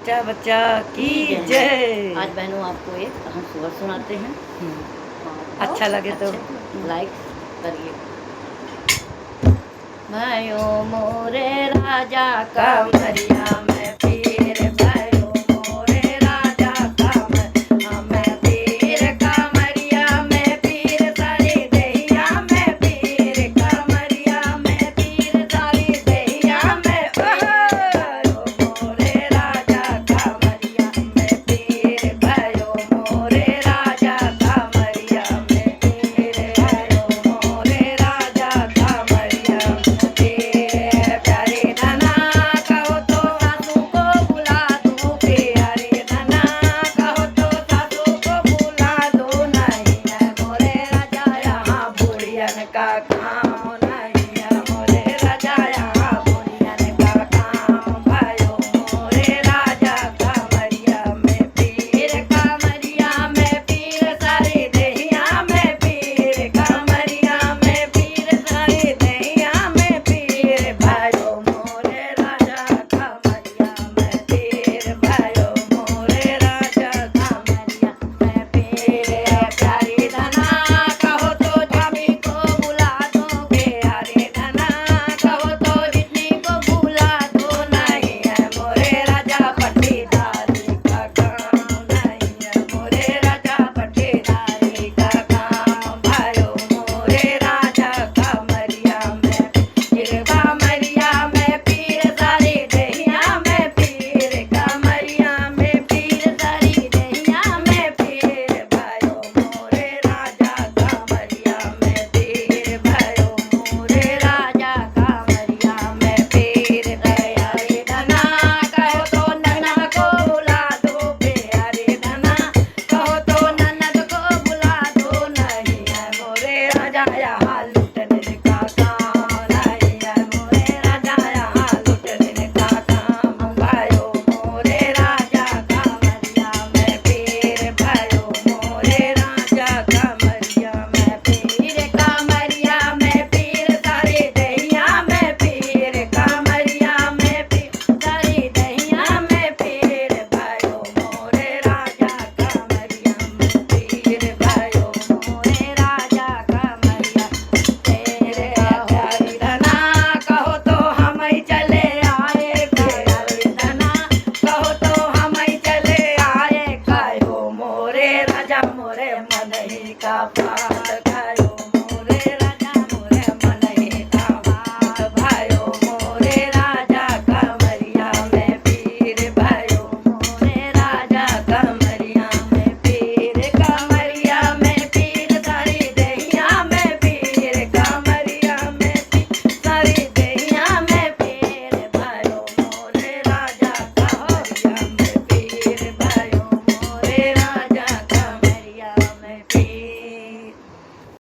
सच्चा बच्चा की जय। आज बहनों आपको एक हम सुबह सुनाते हैं। अच्छा लगे तो लाइक करिए। भयो मोरे राजा कमरिया में पीर, भयो मोरे राजा कमरिया में पीर, कमरिया में पीर सारी दहिया में पीर, कमरिया में पीर सारी दहिया में भयो मोरे राजा कमरिया में पीर, भयो मोरे राजा कमरिया में पीर, भयो मोरे राजा कमरिया प्यारे धना कहो तो सासू को बुला दो, प्यारे धना कहो तो सासू को बुला दो, नहीं है मोरे राजा यहाँ बुढ़ियन का काम, नहीं है मोरे राजा यहाँ बुढ़ियन का काम, भयो मोरे राजा कमरिया में पीर, कमरिया में पीर सारी दहिया में पीर, कमरिया में पीर सारी दहिया में पीर, भयो मोरे राजा कमरिया में पीर, भयो मोरे राजा कमरिया में पीर, प्यारी धना कहो तो जामी को बुला दो, प्यारी धना कहो तो जितनी को बुला दो, नहीं है मोरे राजा पट्टीदारी का काम, नहीं है मोरे राजा पट्टीदारी का काम, भयो मोरे राजा कमरिया में पीर, कमरिया में पीर सारी दहिया में पीर, कमरिया में पीर सारी दहिया में पीर, भयो मोरे राजा कमरिया में पीर, भयो मोरे राजा कमरिया में पीर, प्यारी धना कहो तो नन्ना को बुला दो, प्यारी धना कहो तो ननद को बुला दो, नहीं है मोरे राजा यहाँ लुटने का काम, नहीं है मोरे राजा यहाँ लुटने का काम, भयो मोरे राजा कमरिया में पीर, भयो मोरे राजा कमरिया में पीर, कमरिया में पीर सारी दहिया में पीर, कमरिया में पीर सारी दहिया में पीर, भयो मोरे राजा कमरिया में पीर, भयो मोरे राजा कमरिया तेरे प्यारी धना कहो तो हम चले आए, प्यारी धना कहो तो हम चले आए, कहो मोरे राजा मोरे मन ही का